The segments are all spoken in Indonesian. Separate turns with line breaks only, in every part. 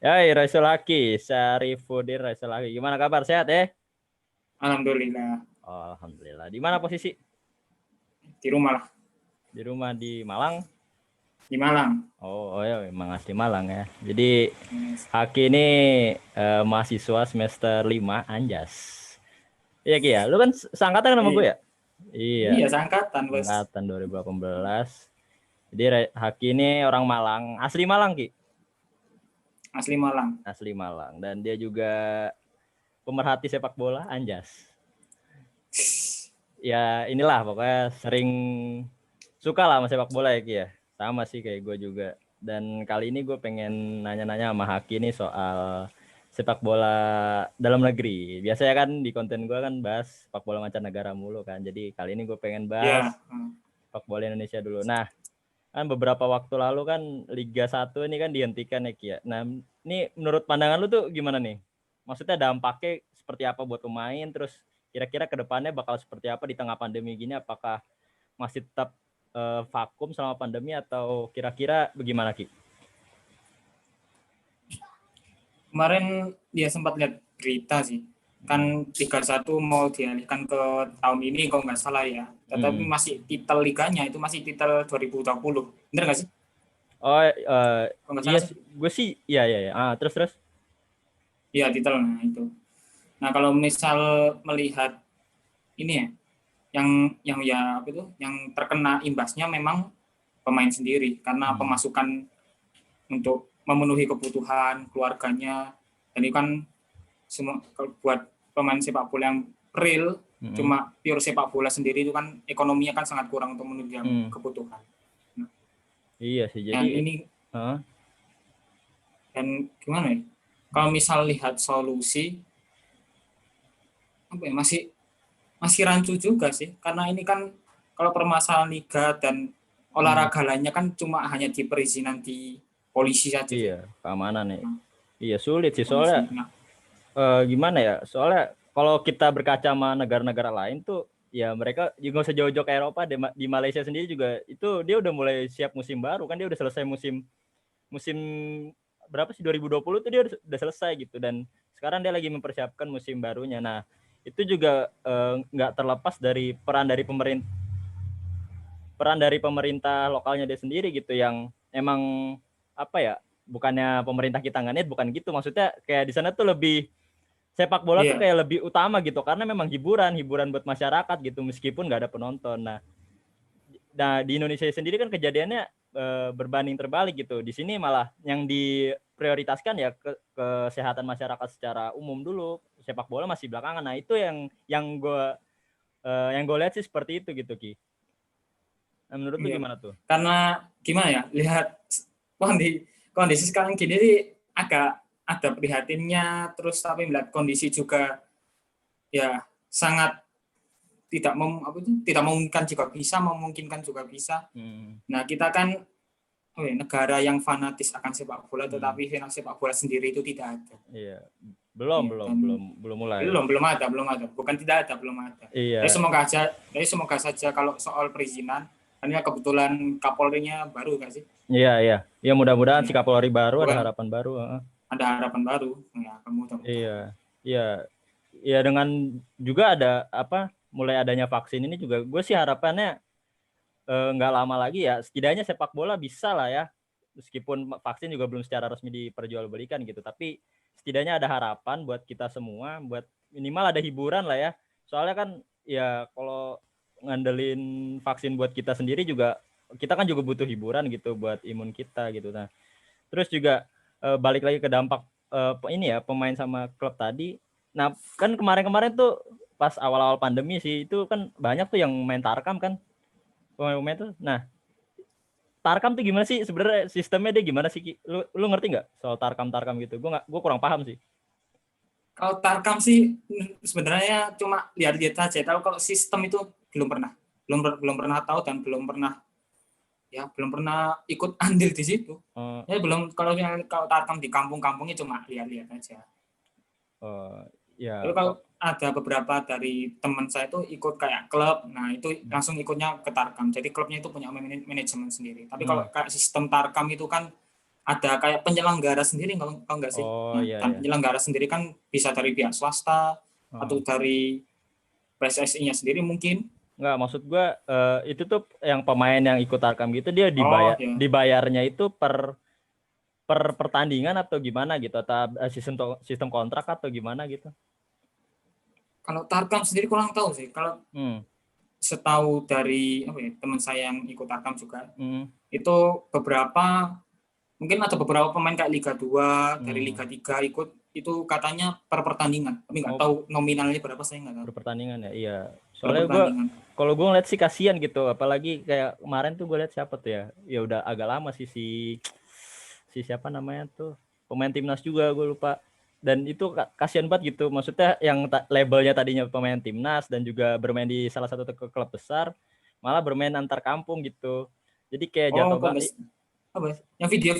Ya, Raisul Haki, Syarifuddin Raisul Haki. Gimana kabar? Sehat ya?
Alhamdulillah.
Oh, alhamdulillah. Di mana posisi?
Di rumah lah.
Di rumah di Malang.
Di Malang.
Oh ya, memang asli Malang ya. Jadi
Yes.
Haki ini mahasiswa semester 5 Anjas. Iya Ki ya, lu kan seangkatan sama gue ya? Iya,
Iya, seangkatan, Bos.
angkatan 2018. Jadi Haki ini orang Malang, asli Malang Ki.
Asli Malang.
Asli Malang. Dan dia juga pemerhati sepak bola Anjas. Ya inilah pokoknya sering suka lah sama sepak bola ya Ki ya. Sama sih kayak gue juga. Dan kali ini gue pengen nanya-nanya sama Haki nih soal sepak bola dalam negeri. Biasanya kan di konten gue kan bahas sepak bola mancanegara mulu kan. Jadi kali ini gue pengen bahas
Ya.
sepak bola Indonesia dulu. Nah, kan beberapa waktu lalu kan Liga 1 ini kan dihentikan ya Ki ya. Nah, ini menurut pandangan lu tuh gimana nih? Maksudnya dampaknya seperti apa buat pemain, terus kira-kira ke depannya bakal seperti apa di tengah pandemi gini? Apakah masih tetap vakum selama pandemi atau kira-kira bagaimana Ki?
Kemarin dia sempat lihat berita sih. Kan Liga 1 mau dialihkan ke tahun ini kalau nggak salah ya. Tetapi masih titel liganya itu masih titel 2020. Bener nggak sih?
Oh,
Kalau nggak
iya
salah sih.
sih, gue sih, iya. Terus.
Iya, titel. Nah, itu. Nah, kalau misal melihat ini ya, yang ya apa itu, yang terkena imbasnya memang pemain sendiri karena pemasukan untuk memenuhi kebutuhan keluarganya. Dan itu kan semua buat pemain sepak bola yang real, cuma pure sepak bola sendiri itu kan ekonominya kan sangat kurang untuk menunjang kebutuhan. Nah,
iya sih,
dan
jadi
ini dan gimana ya? Kalau misal lihat solusi apa ya, masih rancu juga sih, karena ini kan kalau permasalahan liga dan olahraga lainnya kan cuma hanya di perizinan di polisi saja sih.
iya, keamanan ya. Iya sulit sih soalnya
Polisi. Nah,
gimana ya? Soalnya kalau kita berkaca sama negara-negara lain tuh ya mereka juga nggak usah jauh-jauh ke Eropa, di Malaysia sendiri juga itu dia udah mulai siap musim baru kan, dia udah selesai musim musim berapa sih 2020 tuh dia udah selesai gitu, dan sekarang dia lagi mempersiapkan musim barunya. Nah, itu juga nggak terlepas dari peran dari pemerintah lokalnya dia sendiri gitu, yang emang apa ya, bukannya pemerintah kita nggak niat, bukan gitu maksudnya, kayak di sana tuh lebih sepak bola tuh
iya.
kayak lebih utama gitu karena memang hiburan buat masyarakat gitu meskipun nggak ada penonton. Nah di Indonesia sendiri kan kejadiannya berbanding terbalik gitu. Di sini malah yang diprioritaskan ya kesehatan masyarakat secara umum dulu, sepak bola masih belakangan. Nah itu yang gue lihat sih seperti itu gitu Ki. Nah, menurut lu
Iya.
gimana tuh?
Karena gimana ya, lihat kondisi sekarang gini sih agak ada prihatinnya, terus tapi melihat kondisi juga ya sangat tidak memungkinkan juga bisa, memungkinkan juga bisa. Nah, kita kan negara yang fanatis akan sepak bola, tetapi final sepak bola sendiri itu tidak ada.
Iya.
Ya, dan
Belum mulai.
belum ada. Bukan tidak ada, belum ada.
Iya.
Semoga saja kalau soal perizinan, hanya kebetulan Kapolrinya baru nggak sih?
Iya. Ya mudah-mudahan si
Ya,
Kapolri baru ada
bukan
harapan baru.
ada harapan baru. Ya, mudah-mudahan.
Iya. Iya dengan juga ada apa, mulai adanya vaksin ini juga gue sih harapannya nggak lama lagi ya setidaknya sepak bola bisa lah ya, meskipun vaksin juga belum secara resmi diperjualbelikan gitu, tapi setidaknya ada harapan buat kita semua, buat minimal ada hiburan lah ya. Soalnya kan ya kalau ngandelin vaksin buat kita sendiri juga, kita kan juga butuh hiburan gitu buat imun kita gitu. Nah terus juga balik lagi ke dampak ini ya, pemain sama klub tadi. Nah kan kemarin tuh pas awal-awal pandemi sih itu kan banyak tuh yang main Tarkam kan, pemain-pemain tuh. Nah Tarkam tuh gimana sih sebenarnya, sistemnya dia gimana sih Ki? Lu ngerti nggak soal Tarkam gitu? Gue kurang paham sih.
Kalau Tarkam sih sebenarnya cuma lihat-lihat saja. Tahu kalau sistem itu belum pernah tahu dan belum pernah ikut andil di situ. Ya belum, kalau Tarkam di kampung-kampungnya cuma lihat-lihat aja.
Ya.
Tapi kalau ada beberapa dari teman saya itu ikut kayak klub, nah itu langsung ikutnya ke Tarkam. Jadi klubnya itu punya manajemen sendiri. Tapi kalau kayak sistem Tarkam itu kan ada kayak penyelenggara sendiri kalau nggak sih?
Oh
Nah,
iya
dan
ya.
penyelenggara sendiri kan bisa dari pihak swasta atau dari PSSI-nya sendiri mungkin.
Enggak, maksud gua itu tuh yang pemain yang ikut Tarkam gitu dia
Oh ya.
dibayarnya itu per pertandingan atau gimana gitu, atau sistem kontrak atau gimana gitu.
Kalau Tarkam sendiri kurang tahu sih. Kalau setahu dari apa ya, teman saya yang ikut Tarkam juga, itu mungkin ada beberapa pemain kayak Liga 2 dari Liga 3 ikut, itu katanya per pertandingan. Tapi nggak tahu nominalnya berapa, saya nggak tahu.
Per pertandingan ya, iya. Soalnya kalau gue ngeliat sih kasihan gitu, apalagi kayak kemarin tuh gue liat siapa tuh ya udah agak lama sih si siapa namanya tuh, pemain timnas juga gue lupa. Dan itu kasihan banget gitu, maksudnya yang labelnya tadinya pemain timnas dan juga bermain di salah satu klub besar, malah bermain antar kampung gitu. Jadi kayak jatuh banget.
Yang video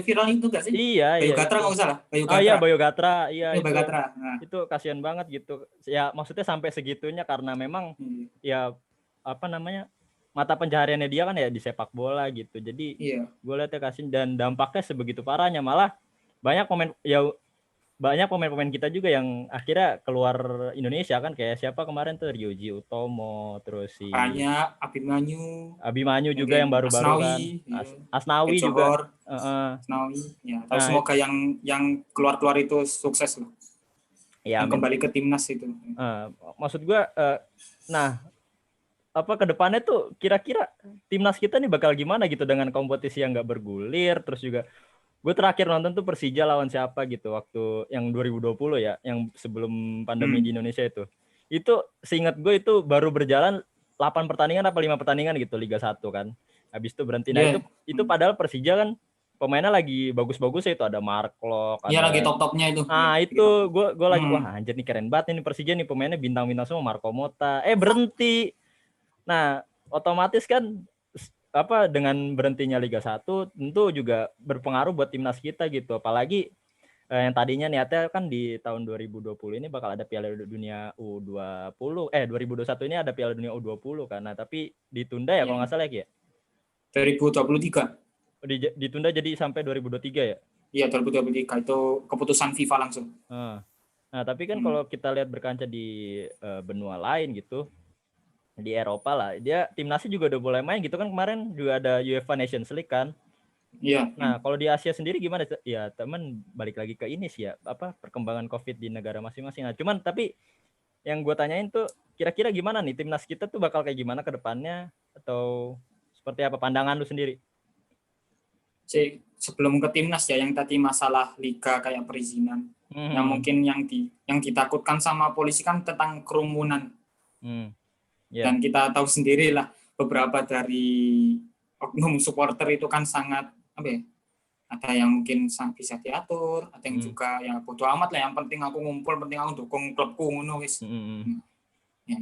viral itu nggak sih?
Iya,
Bayu Gatra nggak salah.
Iya, Bayu Gatra, iya
Bayu Gatra.
Nah. Itu kasihan banget gitu. Ya maksudnya sampai segitunya karena memang ya apa namanya, mata pencahariannya dia kan ya di sepak bola gitu. Jadi gue lihatnya kasihan, dan dampaknya sebegitu parahnya, malah banyak pemain kita juga yang akhirnya keluar Indonesia kan, kayak siapa kemarin tuh, Ryuji Utomo, terus si Abimanyu juga yang baru-baru kan, Asnawi juga.
Asnawi ya. Tapi semoga yang keluar itu sukses loh. Ya, yang kembali ke timnas itu.
Maksud gue, nah apa kedepannya tuh kira-kira timnas kita nih bakal gimana gitu dengan kompetisi yang nggak bergulir. Terus juga gue terakhir nonton tuh Persija lawan siapa gitu waktu yang 2020 ya, yang sebelum pandemi di Indonesia itu seingat gue itu baru berjalan 8 pertandingan apa 5 pertandingan gitu Liga 1 kan, habis itu berhenti. Nah itu padahal Persija kan pemainnya lagi bagus-bagus ya, itu ada Mark Klok,
iya lagi top-topnya itu.
Nah itu gue lagi wah anjir nih keren banget ini Persija nih, pemainnya bintang-bintang semua, Marco Motta berhenti. Nah otomatis kan apa dengan berhentinya Liga 1 tentu juga berpengaruh buat timnas kita gitu, apalagi yang tadinya niatnya kan di tahun 2020 ini bakal ada Piala Dunia U20 2021 ini ada Piala Dunia U20 kan, nah tapi ditunda ya kalau nggak salah ya
2023
ditunda jadi sampai 2023 ya.
Iya 2023 itu keputusan FIFA langsung.
Nah tapi kan kalau kita lihat berkaca di benua lain gitu, di Eropa lah, dia timnasnya juga udah boleh main gitu kan, kemarin juga ada UEFA Nations League kan.
Iya.
Nah kalau di Asia sendiri gimana ya teman, balik lagi ke ini sih ya, apa perkembangan COVID di negara masing-masing. Nah cuman tapi yang gue tanyain tuh kira-kira gimana nih timnas kita tuh bakal kayak gimana ke depannya, atau seperti apa pandangan lu sendiri?
Sebelum ke timnas ya, yang tadi masalah liga kayak perizinan, yang mungkin yang ditakutkan sama polisi kan tentang kerumunan. Dan kita tahu sendiri lah, beberapa dari oknum supporter itu kan sangat apa ya, ada yang mungkin bisa diatur, ada yang juga ya bodo amat lah, yang penting aku ngumpul, penting aku dukung klubku ngono wis. Ya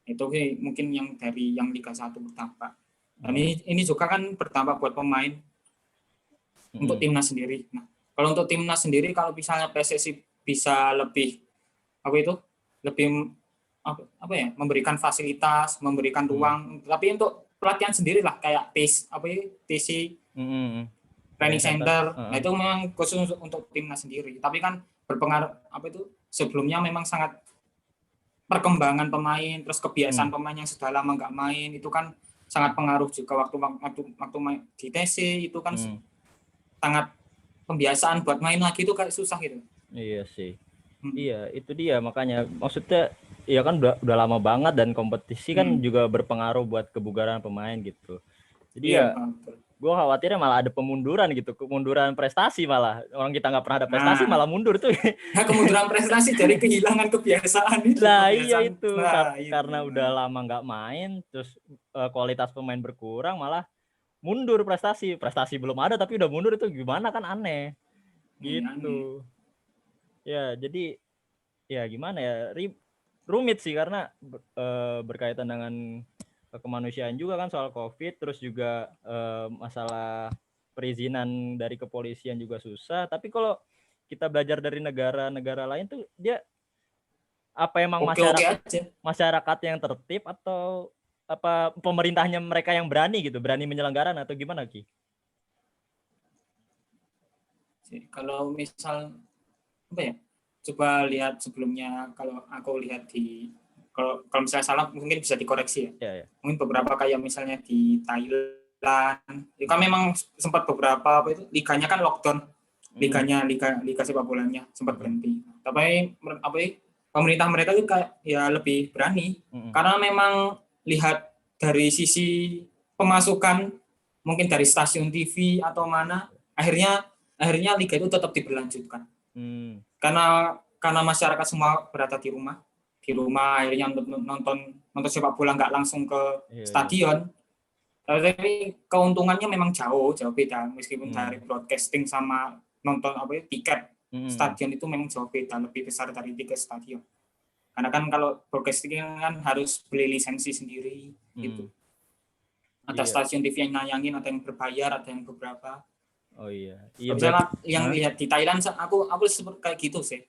itu mungkin yang dari yang Liga 1 berdampak. Dan ini juga kan berdampak buat pemain untuk timnas sendiri. Nah, kalau untuk timnas sendiri, kalau misalnya PSSI bisa lebih memberikan fasilitas, memberikan ruang, tapi untuk pelatihan sendiri lah kayak TC training center. Nah itu memang khusus untuk timnas sendiri. Tapi kan berpengaruh sebelumnya memang sangat perkembangan pemain, terus kebiasaan pemain yang sudah lama nggak main itu kan sangat pengaruh juga waktu di TC itu kan sangat pembiasaan buat main lagi itu kayak susah gitu.
Iya sih. Iya, itu dia makanya maksudnya ya kan udah lama banget, dan kompetisi kan juga berpengaruh buat kebugaran pemain gitu. Jadi gue khawatirnya malah ada pemunduran gitu, kemunduran prestasi, malah orang kita nggak pernah ada prestasi malah mundur tuh.
Nah, kemunduran prestasi dari kehilangan kebiasaan itu.
Nah iya itu karena udah lama nggak main, terus kualitas pemain berkurang, malah mundur prestasi belum ada tapi udah mundur, itu gimana kan, aneh gitu. Ya jadi ya gimana ya, rumit sih karena berkaitan dengan kemanusiaan juga kan soal COVID, terus juga masalah perizinan dari kepolisian juga susah. Tapi kalau kita belajar dari negara-negara lain tuh dia apa emang masyarakat yang tertib, atau apa pemerintahnya mereka yang berani gitu, berani menyelenggarakan, atau gimana Ki?
Kalau misal apa ya? Coba lihat sebelumnya, kalau aku lihat kalau misalnya salah mungkin bisa dikoreksi ya.
Ya, ya.
Mungkin beberapa kayak misalnya di Thailand, itu kan memang sempat beberapa apa itu liganya kan lockdown, liga sepak bolanya sempat berhenti. Tapi apa ya, pemerintah mereka itu kayak ya lebih berani karena memang lihat dari sisi pemasukan, mungkin dari stasiun TV atau mana, akhirnya liga itu tetap diberlanjutkan. Karena masyarakat semua berada di rumah akhirnya nonton sepak bola nggak langsung ke stadion. Tapi keuntungannya memang jauh beda, meskipun dari broadcasting sama nonton apa ya, tiket stadion itu memang jauh beda, lebih besar dari tiket stadion. Karena kan kalau broadcasting kan harus beli lisensi sendiri gitu. Ada stasiun TV yang nayangin, ada yang berbayar, ada yang beberapa.
Oh iya.
Misalnya yang lihat di Thailand, aku seperti kayak gitu sih.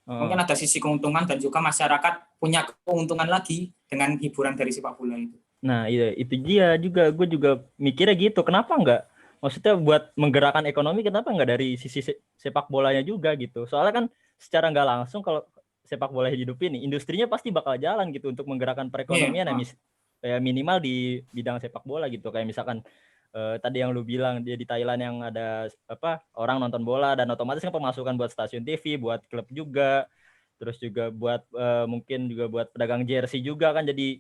Mungkin ada sisi keuntungan dan juga masyarakat punya keuntungan lagi dengan hiburan dari sepak bola itu.
Nah iya, itu dia juga, gue juga mikirnya gitu, kenapa enggak, maksudnya buat menggerakkan ekonomi kenapa enggak dari sisi sepak bolanya juga gitu, soalnya kan secara nggak langsung kalau sepak bola hidupin nih, industrinya pasti bakal jalan gitu untuk menggerakkan perekonomian, kayak minimal di bidang sepak bola gitu, kayak misalkan tadi yang lu bilang dia di Thailand yang ada apa orang nonton bola dan otomatis kan pemasukan buat stasiun TV, buat klub juga, terus juga buat mungkin juga buat pedagang jersey juga kan jadi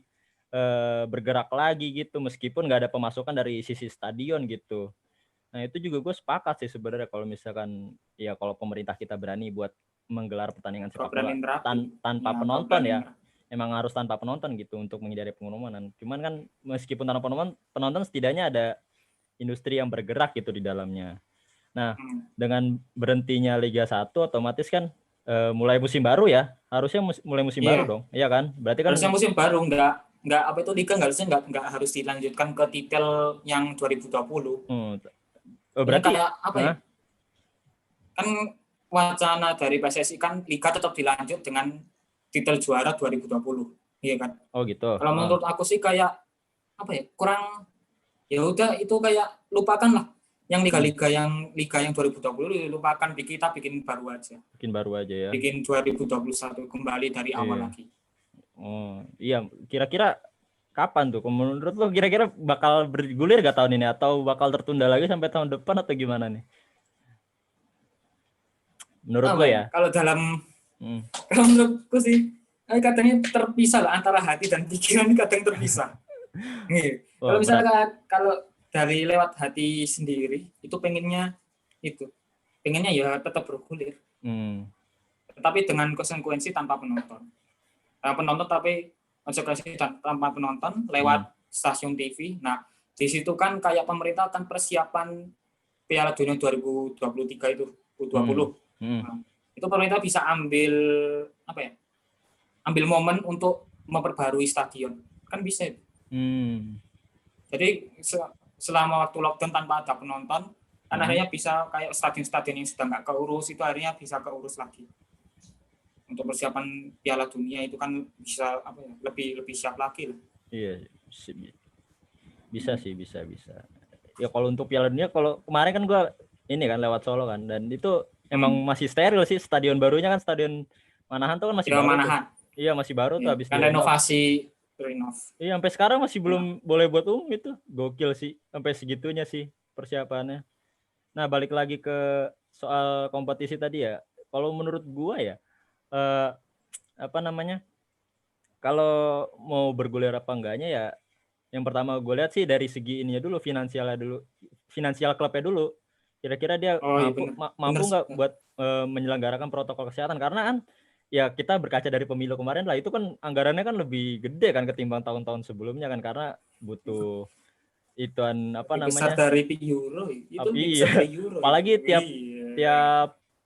bergerak lagi gitu meskipun nggak ada pemasukan dari sisi stadion gitu. Nah itu juga gue sepakat sih sebenarnya kalau misalkan ya kalau pemerintah kita berani buat menggelar pertandingan sepak bola tanpa penonton ya, emang harus tanpa penonton gitu untuk menghindari pengumuman. Cuman kan meskipun tanpa penonton setidaknya ada industri yang bergerak gitu di dalamnya. Nah dengan berhentinya Liga 1 otomatis kan mulai musim baru ya, harusnya mulai musim baru dong, iya kan? Berarti kan
harusnya musim baru, nggak apa itu liga nggak harus dilanjutkan ke titel yang 2020.
Berarti
kayak apa ya? Kan wacana dari PSSI kan liga tetap dilanjut dengan titel juara 2020, iya kan?
Oh gitu.
Kalau menurut aku sih kayak apa ya? Kurang, ya udah itu kayak lupakan lah. Yang liga yang 2020 lupakan, kita bikin baru aja.
Bikin baru aja ya.
Bikin 2021 kembali dari awal lagi.
Oh iya, kira-kira kapan tuh? Menurut lo kira-kira bakal bergulir gak tahun ini atau bakal tertunda lagi sampai tahun depan atau gimana nih? Menurut lo ya?
Kalau menurutku sih kadang terpisah lah antara hati dan pikiran, kadang terpisah. Kalau misalnya kalau dari lewat hati sendiri itu pengennya ya tetap bergulir. Tapi dengan konsekuensi tanpa penonton. Tapi konsekuensi tanpa penonton lewat stasiun TV. Nah, di situ kan kayak pemerintah kan persiapan Piala Dunia 2023 itu U20. Nah, itu pemerintah bisa ambil momen untuk memperbarui stadion. Kan bisa itu. Jadi selama waktu lockdown tanpa ada penonton, kan akhirnya bisa kayak stadion-stadion yang sudah nggak keurus itu akhirnya bisa keurus lagi. Untuk persiapan Piala Dunia itu kan bisa lebih siap lagi lah.
Iya, bisa sih, bisa. Ya kalau untuk Piala Dunia, kalau kemarin kan gue ini kan lewat Solo kan, dan itu emang masih steril sih, stadion barunya kan stadion Manahan tuh kan masih baru. Iya masih baru tuh habis
kan renovasi.
Iya sampai sekarang masih belum boleh buat umum itu, gokil sih sampai segitunya sih persiapannya. Nah balik lagi ke soal kompetisi tadi ya, kalau menurut gue ya kalau mau bergulir apa enggaknya ya, yang pertama gue lihat sih dari segi ininya dulu, finansial klubnya dulu, kira-kira dia mampu nggak buat menyelenggarakan protokol kesehatan, karena kan ya kita berkaca dari pemilu kemarin lah, itu kan anggarannya kan lebih gede kan ketimbang tahun-tahun sebelumnya kan, karena butuh ituan
besar dari Euro itu
besar dari Euro. Apalagi tiap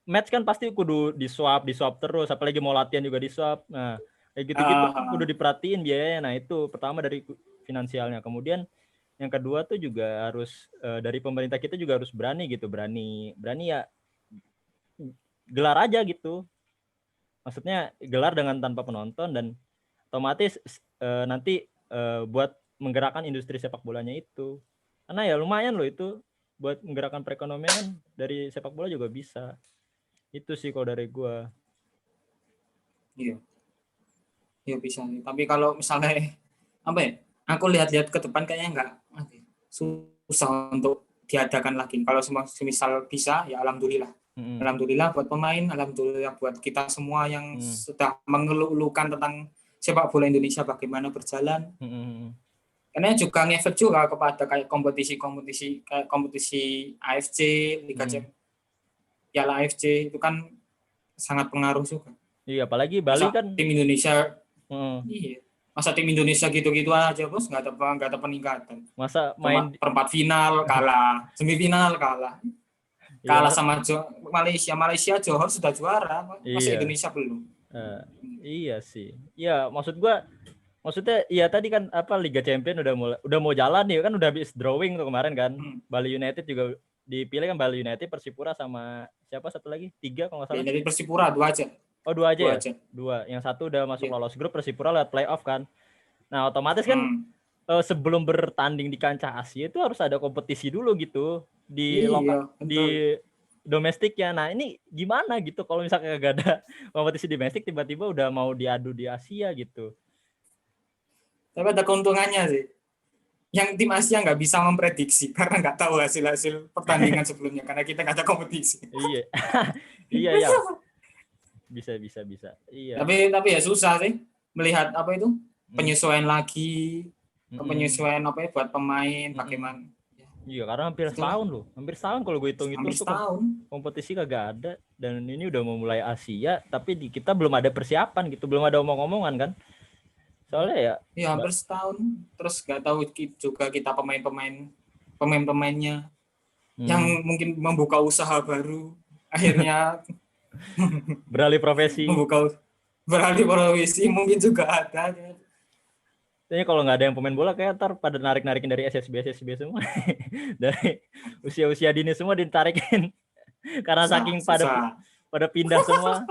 match kan pasti kudu di swab terus, apalagi mau latihan juga di swab. Nah kayak gitu-gitu kudu diperhatiin biayanya. Nah itu pertama dari finansialnya. Kemudian yang kedua tuh juga harus dari pemerintah kita juga harus berani ya gelar aja gitu. Maksudnya gelar dengan tanpa penonton, dan otomatis nanti buat menggerakkan industri sepak bolanya itu. Karena ya lumayan loh itu buat menggerakkan perekonomian dari sepak bola juga bisa. Itu sih kalau dari gua.
Iya. Ya bisa. Tapi kalau misalnya apa ya? Aku lihat-lihat ke depan kayaknya enggak susah untuk diadakan lagi. Kalau semisal bisa ya alhamdulillah. Alhamdulillah buat pemain, alhamdulillah buat kita semua yang sudah mengeluh-elukan tentang sepak bola Indonesia bagaimana berjalan. Karena juga ngefek juga kepada kayak kompetisi-kompetisi kayak kompetisi AFC, Liga Champions, Piala AFC itu kan sangat pengaruh juga.
Iya, apalagi Bali
masa
kan
tim Indonesia iya. Masa tim Indonesia gitu-gitu aja bos, nggak ada peningkatan.
Masa
Cuma
main
perempat final kalah, semifinal kalah
iya,
sama Malaysia Johor sudah juara, masa
iya.
Indonesia belum.
Iya sih. Iya, maksudnya iya tadi kan apa Liga Champion udah mau jalan nih kan, udah habis drawing tuh kemarin kan. Bali United juga dipilih kan, Bali United, Persipura sama siapa satu lagi? 3 kalau nggak salah.
Jadi Persipura 2 aja.
Oh 2 aja ya? 2. Yang satu udah masuk lolos grup, Persipura lewat playoff kan. Nah otomatis kan sebelum bertanding di kancah Asia itu harus ada kompetisi dulu gitu di di domestiknya. Nah ini gimana gitu kalau misalnya gak ada kompetisi domestik, tiba-tiba udah mau diadu di Asia gitu.
Tapi ada keuntungannya sih. Yang tim Asia nggak bisa memprediksi karena nggak tahu hasil pertandingan sebelumnya karena kita nggak ada kompetisi.
Iya. Iya. Bisa. Iya.
Tapi ya susah sih melihat apa itu penyesuaian lagi, penyesuaian apa ya buat pemain bagaimana.
Iya, karena hampir setahun kalau gue hitung itu kompetisi kagak ada, dan ini udah mau mulai Asia tapi di kita belum ada persiapan gitu, belum ada omong-omongan kan. Soalnya ya
hampir setahun, terus nggak tahu juga kita pemain-pemainnya yang mungkin membuka usaha baru akhirnya
beralih profesi
mungkin juga ada.
Jadi kalau nggak ada yang pemain bola kayak ntar pada narik-narikin dari SSB semua. Dari usia dini semua ditarikin karena saking pada pindah semua,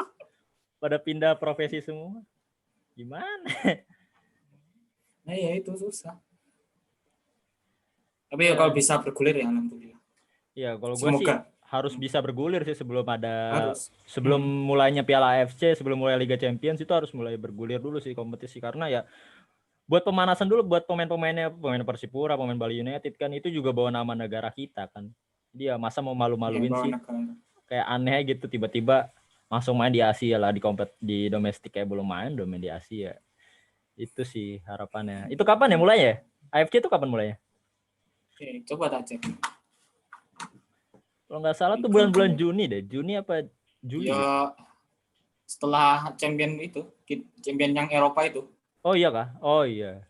pada pindah profesi semua. Gimana?
Nah ya itu susah. Tapi kalau bisa bergulir ya alhamdulillah.
Iya, kalau gue sih harus bisa bergulir sih sebelum mulainya Piala AFC, sebelum mulai Liga Champions itu harus mulai bergulir dulu sih kompetisi, karena ya buat pemanasan dulu buat pemain-pemainnya, pemain Persipura, pemain Bali United kan itu juga bawa nama negara kita kan. Dia masa mau malu-maluin sih. Kayak aneh gitu tiba-tiba langsung main di Asia lah, di domestik kayak belum main di Asia. Itu sih harapannya. Itu kapan ya mulainya? AFC itu kapan mulainya?
Oke, coba tak cek.
Kalau nggak salah tuh bulan-bulan Juni deh. Juni apa Juli?
Ya, setelah champion yang Eropa itu.
Oh iya kah? Oh iya.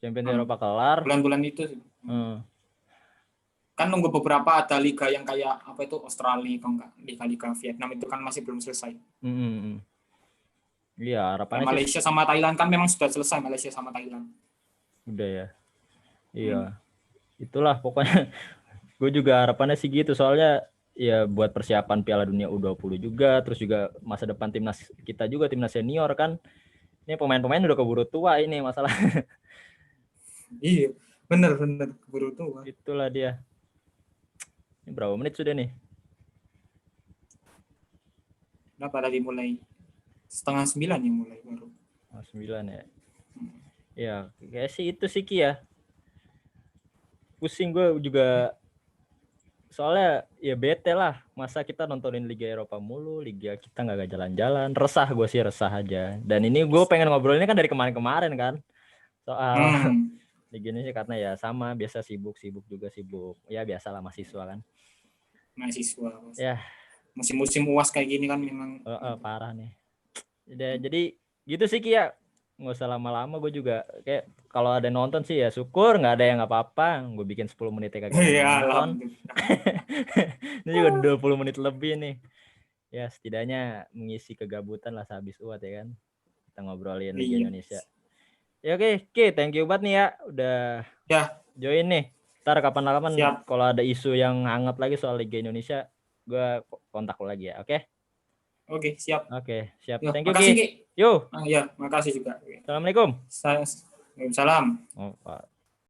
Champion Eropa kelar.
Bulan-bulan itu sih. Kan nunggu beberapa ada liga yang kayak apa itu Australia, kalau enggak liga Vietnam itu kan masih belum selesai.
Iya, harapannya
Malaysia sama Thailand kan memang sudah selesai, Malaysia sama Thailand.
Udah ya. Iya. Itulah pokoknya. Gue juga harapannya sih gitu, soalnya ya buat persiapan Piala Dunia U20 juga, terus juga masa depan timnas kita juga, timnas senior kan. Ini pemain-pemain udah keburu tua ini masalah.
Iya, bener keburu tua.
Itulah dia. Ini berapa menit sudah nih?
Udah pada dimulai 8:30 ya mulai baru.
9 ya. Ya, kayak sih itu sih Ki ya. Pusing gue juga. Soalnya ya bete lah, masa kita nontonin Liga Eropa mulu, Liga kita nggak jalan-jalan, resah aja. Dan ini gue pengen ngobrolnya kan dari kemarin kan, soal Liga Indonesia, karena ya sama biasa sibuk ya biasalah mahasiswa kan.
Ya. Musim-musim UAS kayak gini kan memang
parah nih. Jadi gitu sih Ki ya. Nggak usah lama-lama, gue juga kayak kalau ada nonton sih ya syukur, nggak ada yang apa-apa, gue bikin 10 menit kagak nonton. Ini juga 20 menit lebih nih ya, setidaknya mengisi kegabutan lah sehabis UAT ya kan, kita ngobrolin Liga Indonesia ya. Oke, thank you banget nih ya udah join nih. Ntar kapan-kapan kalau ada isu yang hangat lagi soal Liga Indonesia gue kontak lo lagi ya.
Oke, siap.
Yo, thank you
Ki.
Yo.
Ya, makasih juga.
Assalamualaikum.
Waalaikumsalam.